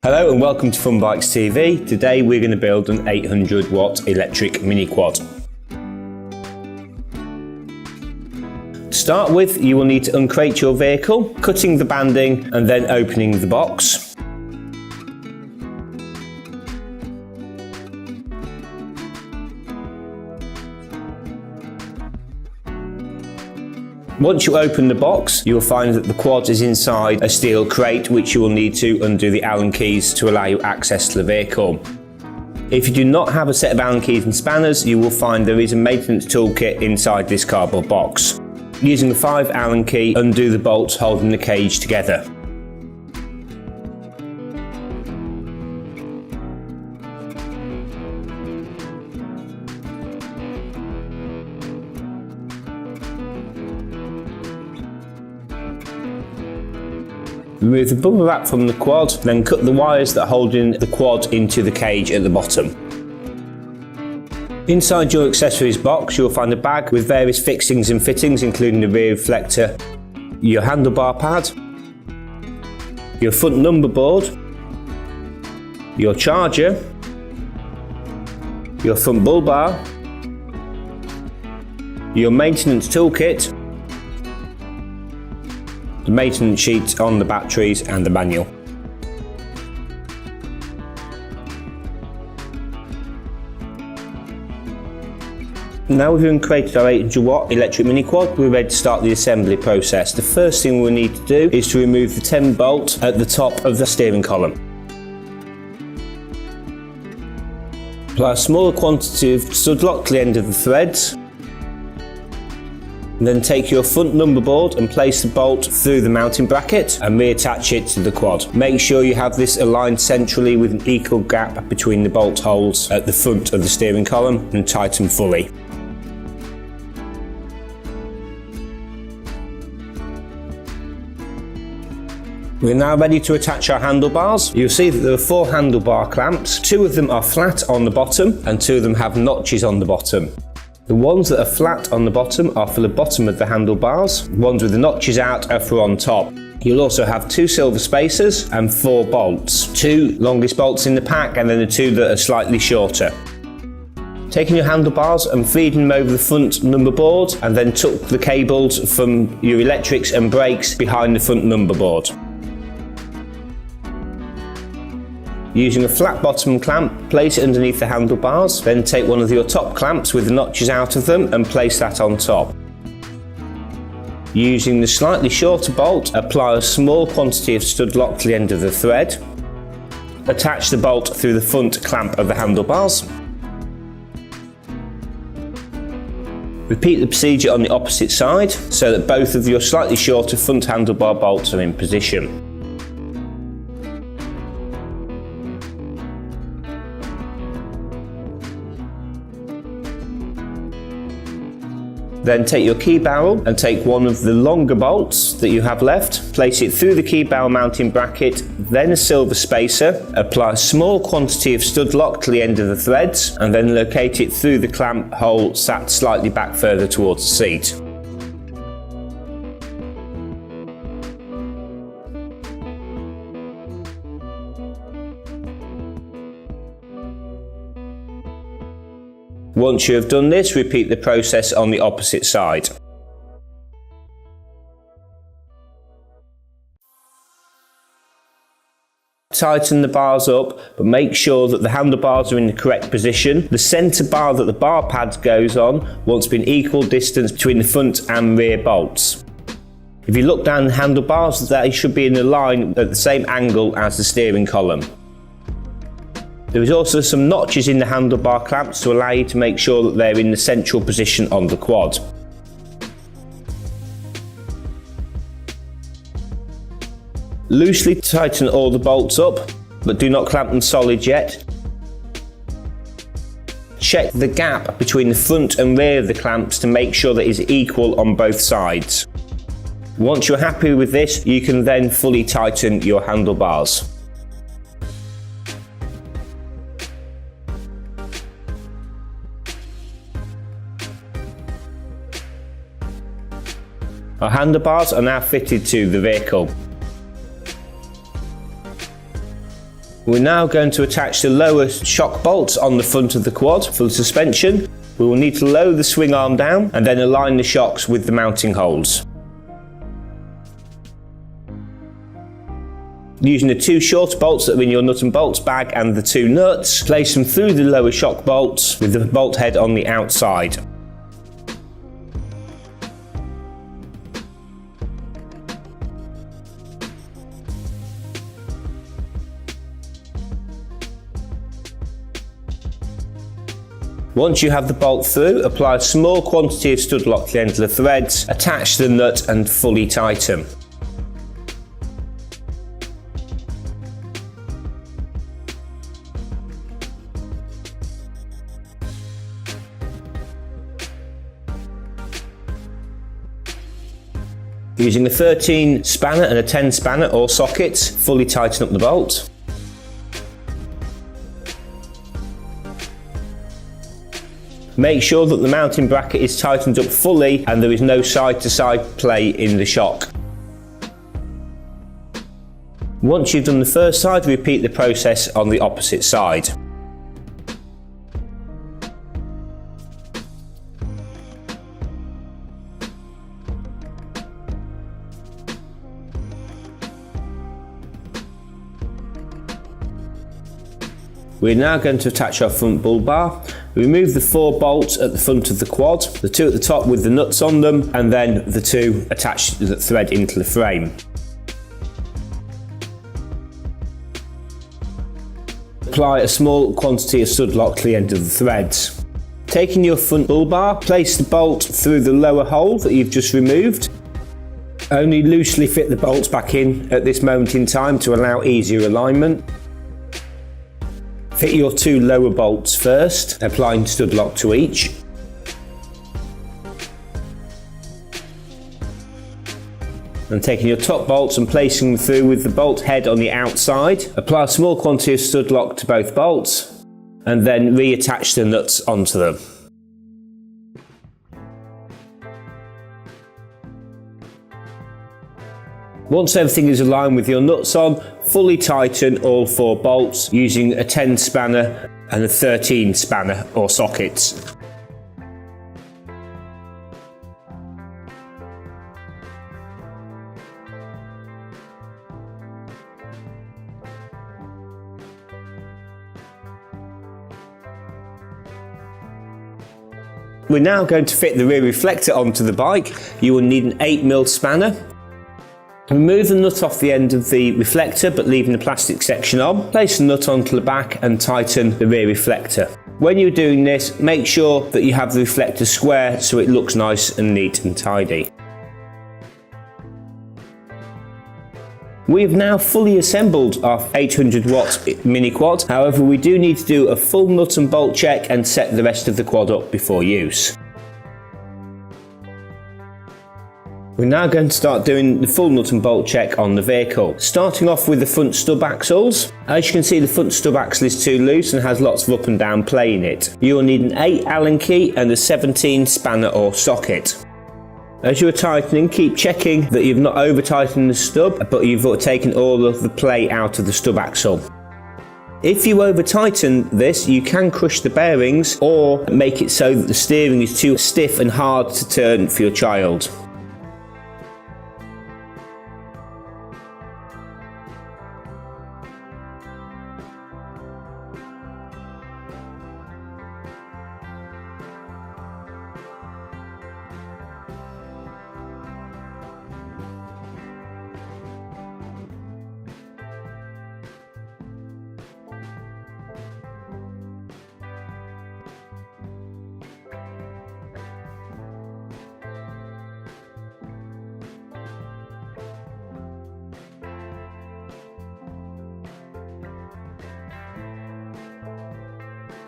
Hello and welcome to FunBikes TV. Today we're going to build an 800 watt electric mini quad. To start with, you will need to uncrate your vehicle, cutting the banding and then opening the box. Once you open the box, you will find that the quad is inside a steel crate, which you will need to undo the Allen keys to allow you access to the vehicle. If you do not have a set of Allen keys and spanners, you will find there is a maintenance toolkit inside this cardboard box. Using the 5 Allen key, undo the bolts holding the cage together. Remove the bubble wrap from the quad, then cut the wires that hold in the quad into the cage at the bottom. Inside your accessories box, you'll find a bag with various fixings and fittings, including the rear reflector, your handlebar pad, your front number board, your charger, your front bull bar, your maintenance toolkit, the maintenance sheet on the batteries and the manual. Now we've uncrated our 800 watt electric mini quad, we're ready to start the assembly process. The first thing we'll need to do is to remove the 10 bolt at the top of the steering column. Apply a smaller quantity of stud lock to the end of the threads. Then take your front number board and place the bolt through the mounting bracket and reattach it to the quad. Make sure you have this aligned centrally with an equal gap between the bolt holes at the front of the steering column and tighten fully. We're now ready to attach our handlebars. You'll see that there are 4 handlebar clamps. 2 of them are flat on the bottom and 2 of them have notches on the bottom. The ones that are flat on the bottom are for the bottom of the handlebars. The ones with the notches out are for on top. You'll also have 2 silver spacers and 4 bolts. 2 longest bolts in the pack and then the 2 that are slightly shorter. Taking your handlebars and feeding them over the front number board and then tuck the cables from your electrics and brakes behind the front number board. Using a flat bottom clamp, place it underneath the handlebars, then take one of your top clamps with the notches out of them and place that on top. Using the slightly shorter bolt, apply a small quantity of stud lock to the end of the thread. Attach the bolt through the front clamp of the handlebars. Repeat the procedure on the opposite side so that both of your slightly shorter front handlebar bolts are in position. Then take your key barrel and take one of the longer bolts that you have left, place it through the key barrel mounting bracket, then a silver spacer, apply a small quantity of stud lock to the end of the threads, and then locate it through the clamp hole sat slightly back further towards the seat. Once you have done this, repeat the process on the opposite side. Tighten the bars up, but make sure that the handlebars are in the correct position. The centre bar that the bar pad goes on wants to be an equal distance between the front and rear bolts. If you look down the handlebars, they should be in a line at the same angle as the steering column. There is also some notches in the handlebar clamps to allow you to make sure that they're in the central position on the quad. Loosely tighten all the bolts up, but do not clamp them solid yet. Check the gap between the front and rear of the clamps to make sure that it is equal on both sides. Once you're happy with this, you can then fully tighten your handlebars. Our handlebars are now fitted to the vehicle. We're now going to attach the lower shock bolts on the front of the quad for the suspension. We will need to lower the swing arm down and then align the shocks with the mounting holes. Using the 2 short bolts that are in your nut and bolts bag and the 2 nuts, place them through the lower shock bolts with the bolt head on the outside. Once you have the bolt through, apply a small quantity of stud lock to the end of the threads, attach the nut and fully tighten. Using a 13 spanner and a 10 spanner or sockets, fully tighten up the bolt. Make sure that the mounting bracket is tightened up fully and there is no side-to-side play in the shock. Once you've done the first side, repeat the process on the opposite side. We're now going to attach our front bull bar. Remove the 4 bolts at the front of the quad, the 2 at the top with the nuts on them, and then the 2 attached that thread into the frame. Apply a small quantity of stud lock to the end of the threads. Taking your front bull bar, place the bolt through the lower hole that you've just removed. Only loosely fit the bolts back in at this moment in time to allow easier alignment. Fit your 2 lower bolts first, applying stud lock to each. And taking your top bolts and placing them through with the bolt head on the outside, apply a small quantity of stud lock to both bolts and then reattach the nuts onto them. Once everything is aligned with your nuts on, fully tighten all 4 bolts using a 10 spanner and a 13 spanner or sockets. We're now going to fit the rear reflector onto the bike. You will need an 8mm spanner. Remove the nut off the end of the reflector but leaving the plastic section on. Place the nut onto the back and tighten the rear reflector. When you're doing this, make sure that you have the reflector square so it looks nice and neat and tidy. We have now fully assembled our 800W mini quad. However, we do need to do a full nut and bolt check and set the rest of the quad up before use. We're now going to start doing the full nut and bolt check on the vehicle. Starting off with the front stub axles. As you can see, the front stub axle is too loose and has lots of up and down play in it. You will need an 8 Allen key and a 17 spanner or socket. As you are tightening, keep checking that you've not over tightened the stub, but you've taken all of the play out of the stub axle. If you over tighten this, you can crush the bearings or make it so that the steering is too stiff and hard to turn for your child.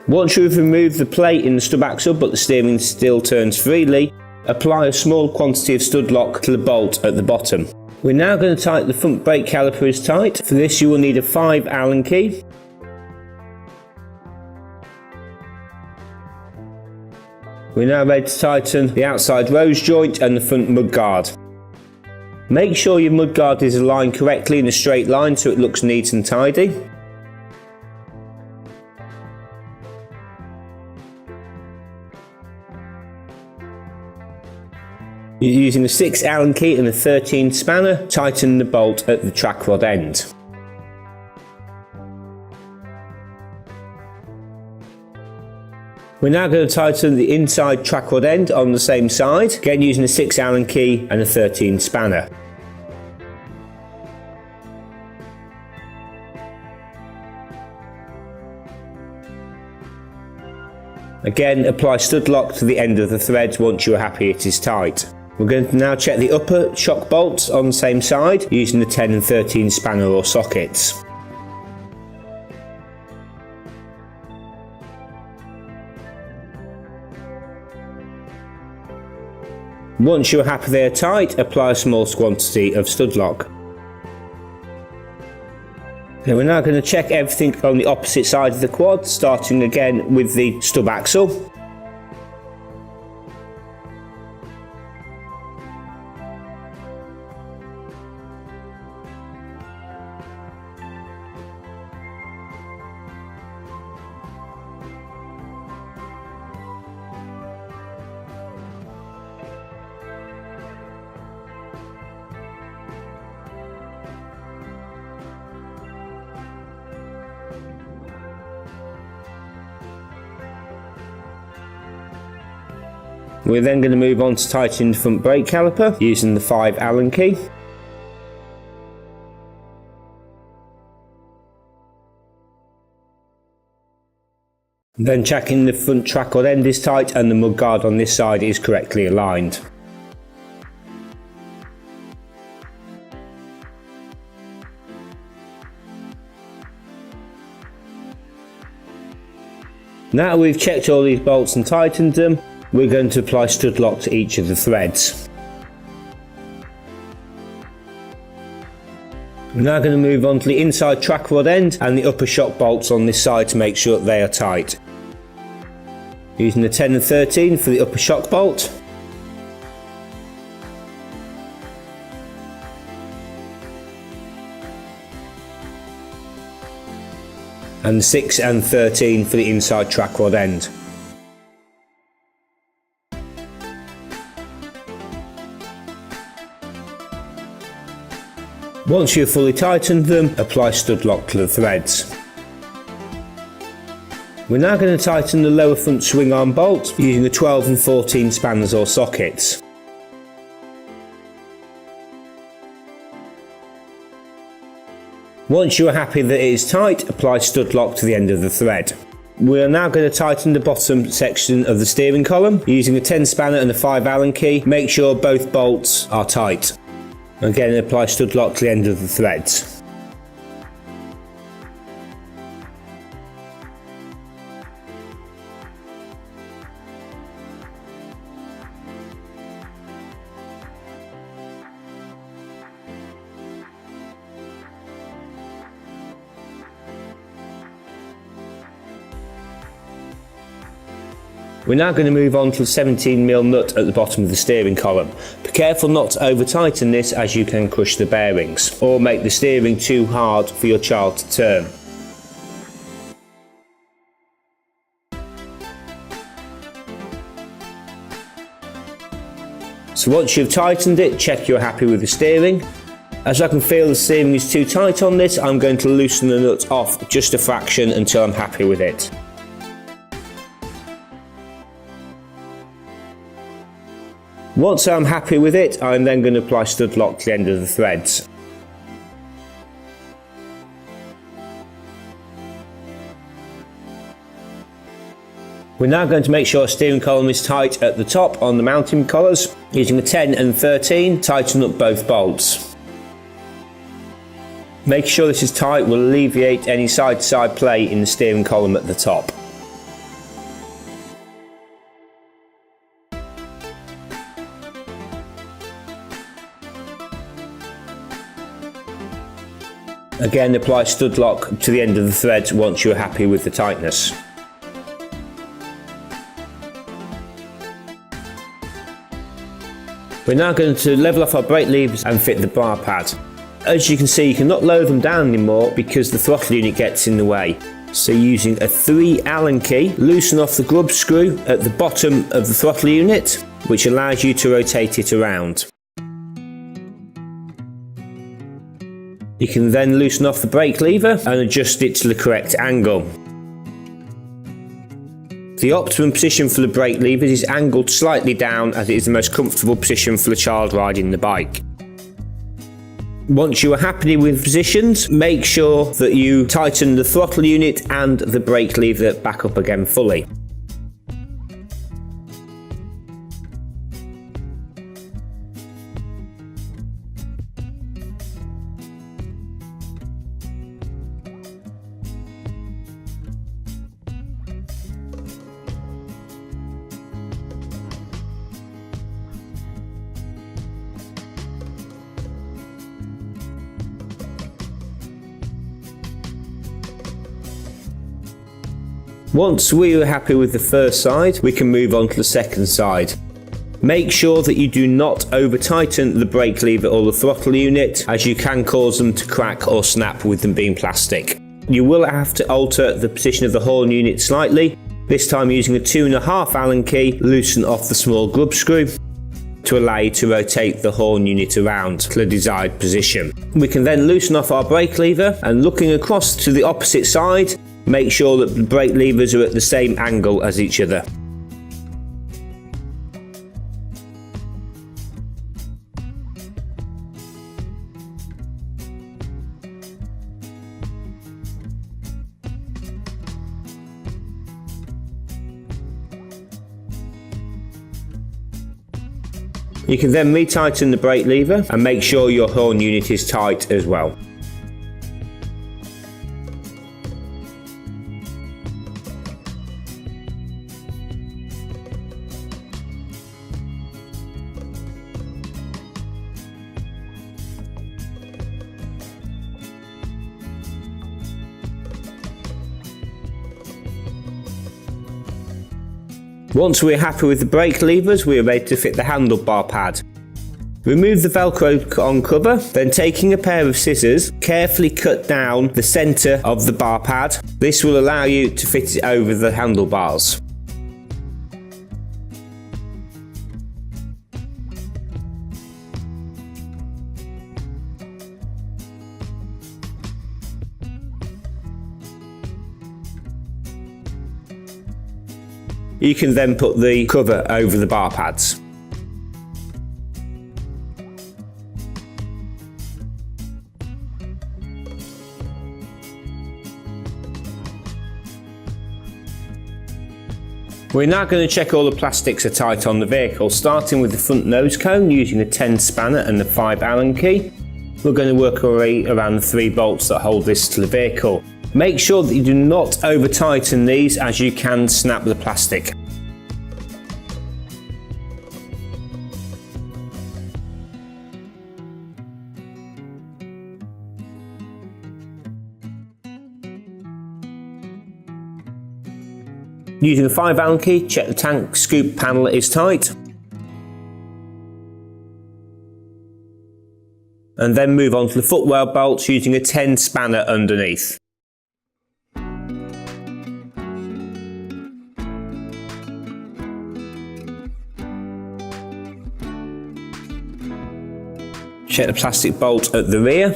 Once you've removed the plate in the stub axle but the steering still turns freely, apply a small quantity of stud lock to the bolt at the bottom. We're now going to tighten the front brake caliper is tight. For this you will need a 5 Allen key. We're now ready to tighten the outside rose joint and the front mudguard. Make sure your mudguard is aligned correctly in a straight line so it looks neat and tidy. Using a 6 Allen key and a 13 spanner, tighten the bolt at the track rod end. We're now going to tighten the inside track rod end on the same side, again using a 6 Allen key and a 13 spanner. Again, apply stud lock to the end of the thread once you are happy it is tight. We're going to now check the upper shock bolts on the same side using the 10 and 13 spanner or sockets. Once you are happy they are tight, apply a small quantity of stud lock. We're now going to check everything on the opposite side of the quad, starting again with the stub axle. We're then going to move on to tighten the front brake caliper using the 5 Allen key. Then checking the front track rod end is tight and the mudguard on this side is correctly aligned. Now we've checked all these bolts and tightened them, we're going to apply stud lock to each of the threads. We're now going to move on to the inside track rod end and the upper shock bolts on this side to make sure that they are tight. Using the 10 and 13 for the upper shock bolt. And 6 and 13 for the inside track rod end. Once you've fully tightened them, apply stud lock to the threads. We're now going to tighten the lower front swing arm bolt using the 12 and 14 spanners or sockets. Once you are happy that it is tight, apply stud lock to the end of the thread. We are now going to tighten the bottom section of the steering column using a 10 spanner and a 5 Allen key. Make sure both bolts are tight. Again, apply stud lock to the end of the threads. We're now going to move on to the 17mm nut at the bottom of the steering column. Be careful not to over tighten this as you can crush the bearings or make the steering too hard for your child to turn. So once you've tightened it, check you're happy with the steering. As I can feel the steering is too tight on this, I'm going to loosen the nut off just a fraction until I'm happy with it. Once I'm happy with it, I'm then going to apply stud lock to the end of the threads. We're now going to make sure our steering column is tight at the top on the mounting collars. Using a 10 and 13, tighten up both bolts. Making sure this is tight will alleviate any side-to-side play in the steering column at the top. Again, apply stud lock to the end of the threads once you're happy with the tightness. We're now going to level off our brake levers and fit the bar pad. As you can see, you cannot lower them down anymore because the throttle unit gets in the way. So using a 3 Allen key, loosen off the grub screw at the bottom of the throttle unit which allows you to rotate it around. You can then loosen off the brake lever and adjust it to the correct angle. The optimum position for the brake levers is angled slightly down, as it is the most comfortable position for the child riding the bike. Once you are happy with positions, make sure that you tighten the throttle unit and the brake lever back up again fully. Once we are happy with the first side, we can move on to the second side. Make sure that you do not over tighten the brake lever or the throttle unit, as you can cause them to crack or snap with them being plastic. You will have to alter the position of the horn unit slightly, this time using a 2.5 Allen key. Loosen off the small grub screw to allow you to rotate the horn unit around to the desired position. We can then loosen off our brake lever, and looking across to the opposite side, make sure that the brake levers are at the same angle as each other. You can then retighten the brake lever and make sure your horn unit is tight as well. Once we're happy with the brake levers, we are ready to fit the handlebar pad. Remove the Velcro on cover, then taking a pair of scissors, carefully cut down the centre of the bar pad. This will allow you to fit it over the handlebars. You can then put the cover over the bar pads. We're now going to check all the plastics are tight on the vehicle, starting with the front nose cone using a 10 spanner and the 5 Allen key. We're going to work our way around the 3 bolts that hold this to the vehicle. Make sure that you do not over tighten these, as you can snap the plastic. Using the 5 Allen key, check the tank scoop panel is tight. And then move on to the footwell bolts using a 10 spanner underneath. Check the plastic bolt at the rear.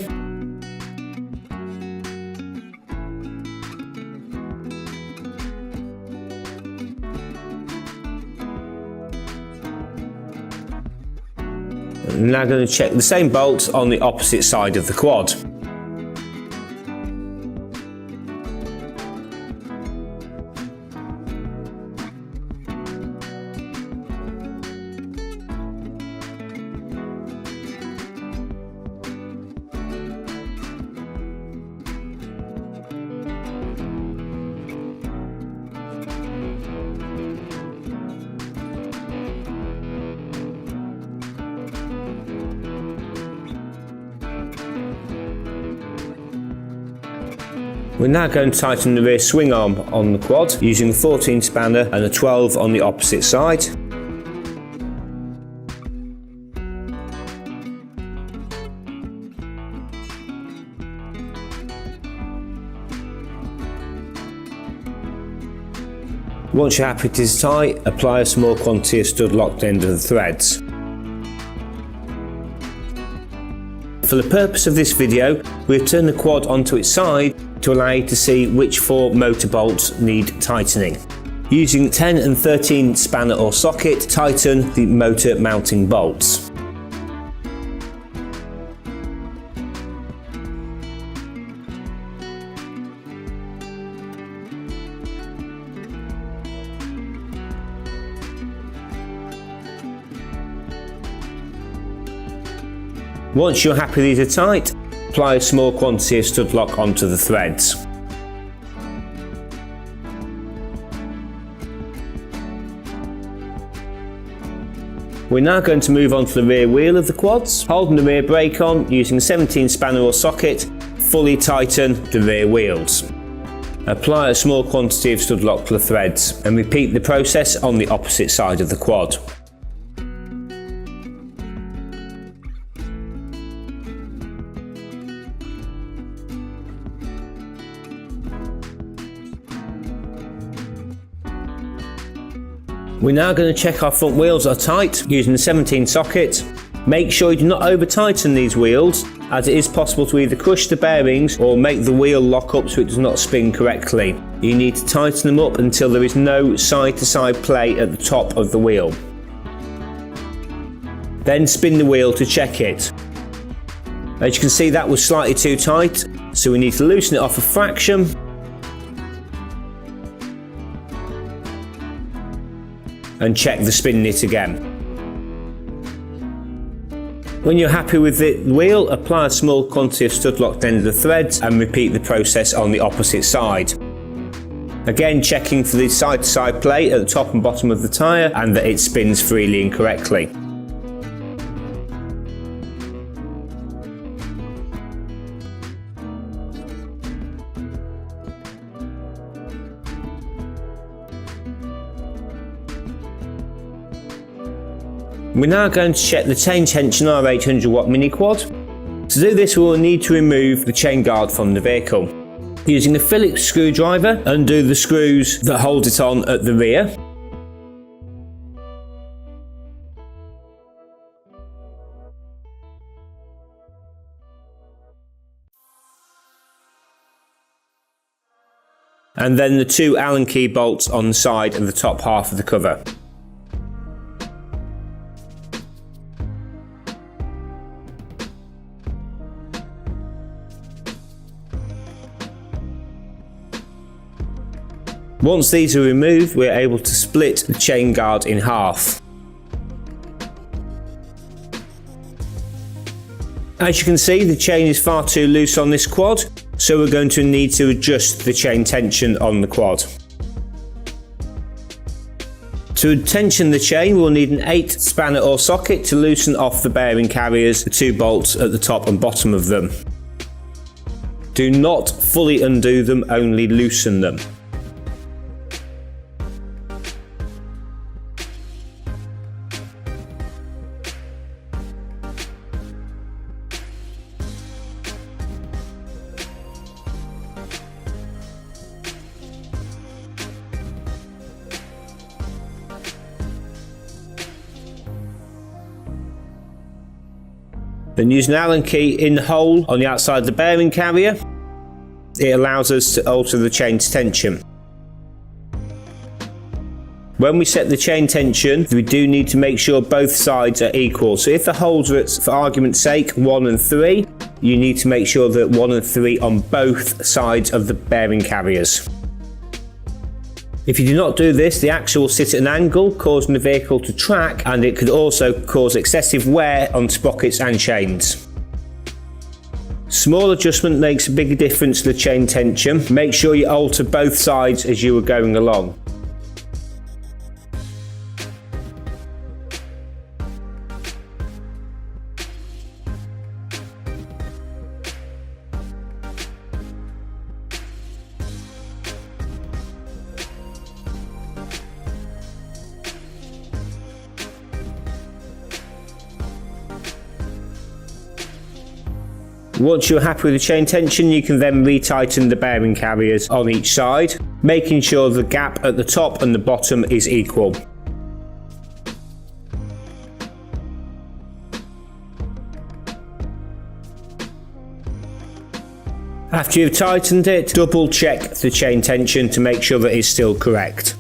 I'm now going to check the same bolts on the opposite side of the quad. We're now going to tighten the rear swing arm on the quad using the 14 spanner and a 12 on the opposite side. Once you're happy it is tight, apply a small quantity of stud lock to the end of the threads. For the purpose of this video, we've turned the quad onto its side to allow you to see which 4 motor bolts need tightening. Using 10 and 13 spanner or socket, tighten the motor mounting bolts. Once you're happy these are tight, apply a small quantity of stud lock onto the threads. We're now going to move on to the rear wheel of the quads. Holding the rear brake on, using 17 spanner or socket, fully tighten the rear wheels. Apply a small quantity of stud lock to the threads and repeat the process on the opposite side of the quad. We're now going to check our front wheels are tight using the 17 socket. Make sure you do not over tighten these wheels, as it is possible to either crush the bearings or make the wheel lock up so it does not spin correctly. You need to tighten them up until there is no side to side play at the top of the wheel. Then spin the wheel to check it. As you can see, that was slightly too tight, so we need to loosen it off a fraction. And check the spin knit again. When you're happy with the wheel, apply a small quantity of stud lock to the end of the threads and repeat the process on the opposite side. Again, checking for the side to side play at the top and bottom of the tyre and that it spins freely and correctly. We're now going to check the chain tension on our 800W mini quad. To do this, we will need to remove the chain guard from the vehicle. Using a Phillips screwdriver, undo the screws that hold it on at the rear. And then the 2 Allen key bolts on the side and the top half of the cover. Once these are removed, we're able to split the chain guard in half. As you can see, the chain is far too loose on this quad, so we're going to need to adjust the chain tension on the quad. To tension the chain, we'll need an 8 spanner or socket to loosen off the bearing carriers, the 2 bolts at the top and bottom of them. Do not fully undo them, only loosen them. Then use an Allen key in the hole on the outside of the bearing carrier. It allows us to alter the chain's tension. When we set the chain tension, we do need to make sure both sides are equal. So if the holes are at, for argument's sake, 1 and 3, you need to make sure that 1 and 3 on both sides of the bearing carriers. If you do not do this, the axle will sit at an angle, causing the vehicle to track, and it could also cause excessive wear on sprockets and chains. Small adjustment makes a big difference to the chain tension. Make sure you alter both sides as you are going along. Once you're happy with the chain tension, you can then retighten the bearing carriers on each side. making sure the gap at the top and the bottom is equal. After you've tightened it, double check the chain tension to make sure that it's still correct.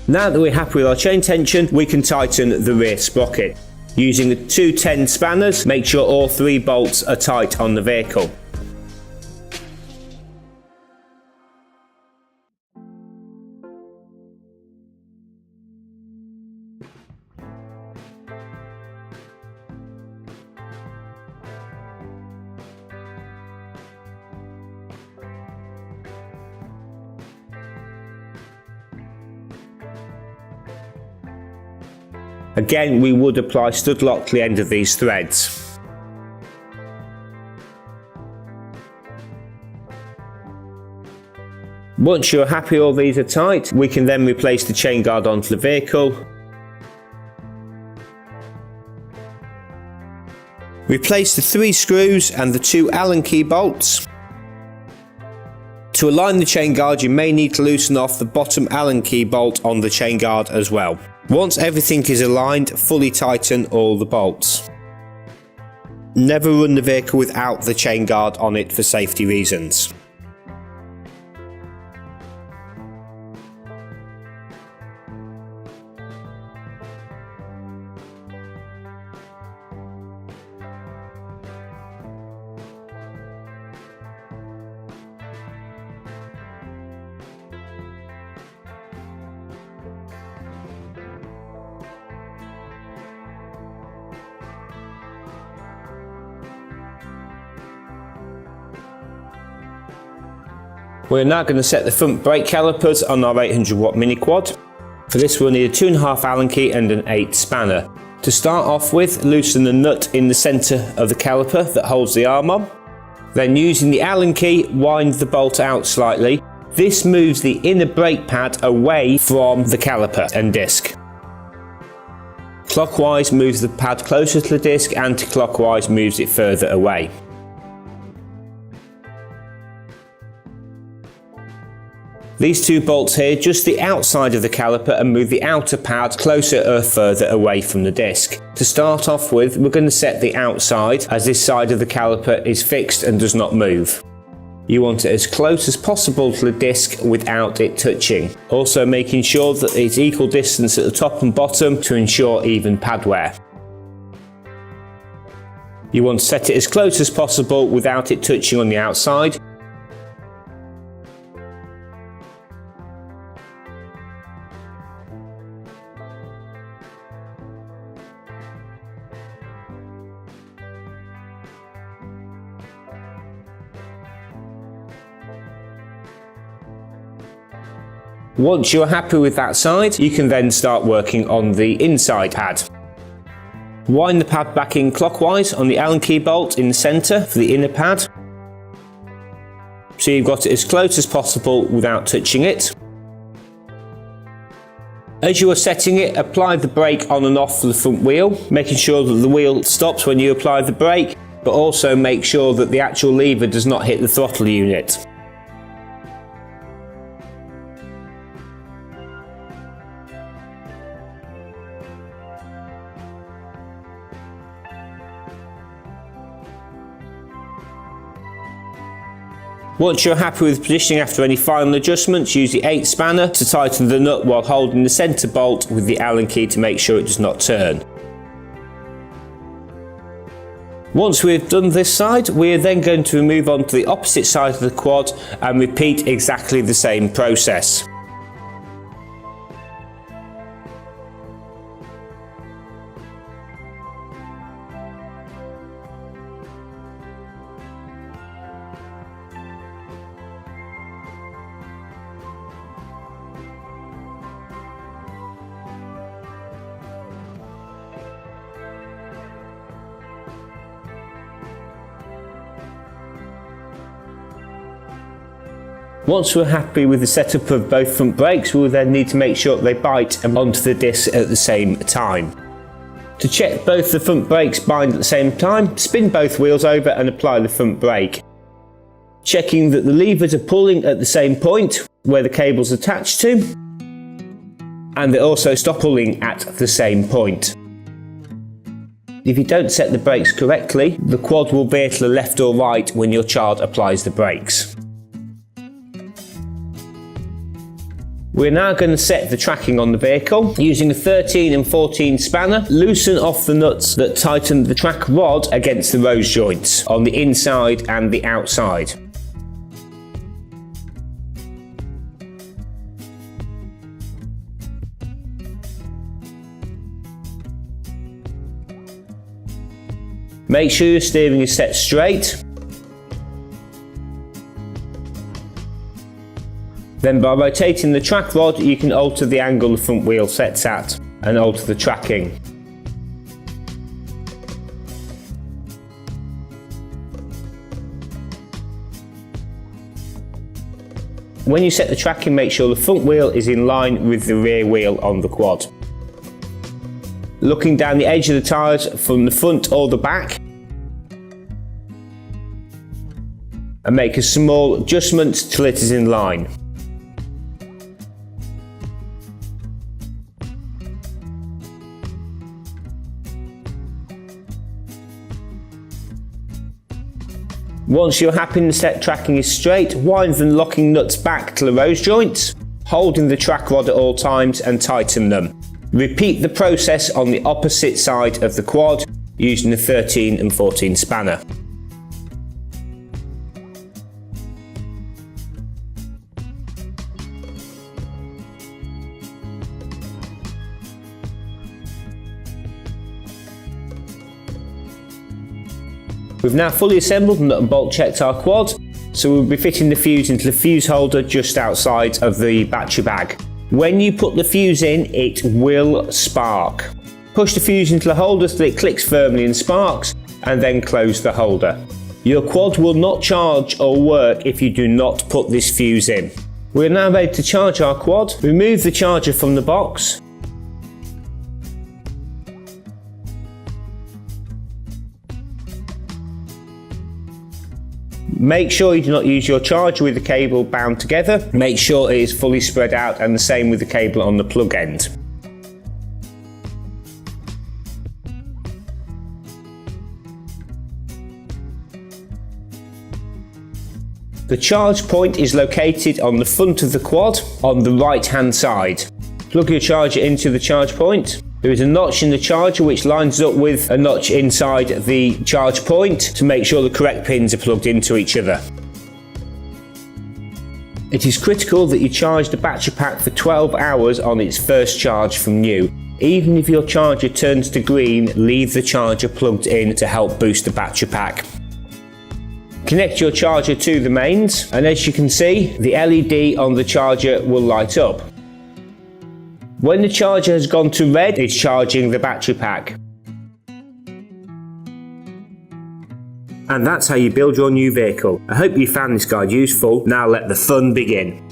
Now that we're happy with our chain tension, we can tighten the rear sprocket. Using the 210 spanners, make sure all 3 bolts are tight on the vehicle. Again, we would apply stud lock to the end of these threads. Once you're happy all these are tight, we can then replace the chain guard onto the vehicle. Replace the 3 screws and the 2 Allen key bolts. To align the chain guard, you may need to loosen off the bottom Allen key bolt on the chain guard as well. Once everything is aligned, fully tighten all the bolts. Never run the vehicle without the chain guard on it for safety reasons. We're now going to set the front brake calipers on our 800W mini quad. For this we'll need a 2.5 Allen key and an 8 spanner. To start off with, loosen the nut in the centre of the caliper that holds the arm on. Then using the Allen key, wind the bolt out slightly. This moves the inner brake pad away from the caliper and disc. Clockwise moves the pad closer to the disc, anti-clockwise moves it further away. These 2 bolts here, just the outside of the caliper, and move the outer pad closer or further away from the disc. To start off with, we're going to set the outside, as this side of the caliper is fixed and does not move. You want it as close as possible to the disc without it touching. Also making sure that it's equal distance at the top and bottom to ensure even pad wear. You want to set it as close as possible without it touching on the outside. Once you're happy with that side, you can then start working on the inside pad. Wind the pad back in clockwise on the Allen key bolt in the centre for the inner pad. So you've got it as close as possible without touching it. As you are setting it, apply the brake on and off for the front wheel, making sure that the wheel stops when you apply the brake, but also make sure that the actual lever does not hit the throttle unit. Once you're happy with positioning after any final adjustments, use the 8 spanner to tighten the nut while holding the centre bolt with the Allen key to make sure it does not turn. Once we've done this side, we are then going to move on to the opposite side of the quad and repeat exactly the same process. Once we're happy with the setup of both front brakes, we'll then need to make sure they bite onto the disc at the same time. To check both the front brakes bind at the same time, spin both wheels over and apply the front brake. Checking that the levers are pulling at the same point where the cable's attached to, and they also stop pulling at the same point. If you don't set the brakes correctly, the quad will veer to the left or right when your child applies the brakes. We're now going to set the tracking on the vehicle. Using a 13 and 14 spanner, loosen off the nuts that tighten the track rod against the rose joints on the inside and the outside. Make sure your steering is set straight. Then by rotating the track rod, you can alter the angle the front wheel sets at and alter the tracking. When you set the tracking, make sure the front wheel is in line with the rear wheel on the quad. Looking down the edge of the tyres from the front or the back, and make a small adjustment till it is in line. Once you're happy and the set tracking is straight, wind the locking nuts back to the rose joints, holding the track rod at all times and tighten them. Repeat the process on the opposite side of the quad using the 13 and 14 spanner. We've now fully assembled and nut and bolt checked our quad, so we'll be fitting the fuse into the fuse holder just outside of the battery bag. When you put the fuse in, it will spark. Push the fuse into the holder so that it clicks firmly and sparks, and then close the holder. Your quad will not charge or work if you do not put this fuse in. We're now ready to charge our quad. Remove the charger from the box. Make sure you do not use your charger with the cable bound together. Make sure it is fully spread out, and the same with the cable on the plug end. The charge point is located on the front of the quad on the right hand side. Plug your charger into the charge point. There is a notch in the charger which lines up with a notch inside the charge point to make sure the correct pins are plugged into each other. It is critical that you charge the battery pack for 12 hours on its first charge from new. Even if your charger turns to green, leave the charger plugged in to help boost the battery pack. Connect your charger to the mains, and as you can see, the LED on the charger will light up. When the charger has gone to red, it's charging the battery pack. And that's how you build your new vehicle. I hope you found this guide useful. Now let the fun begin.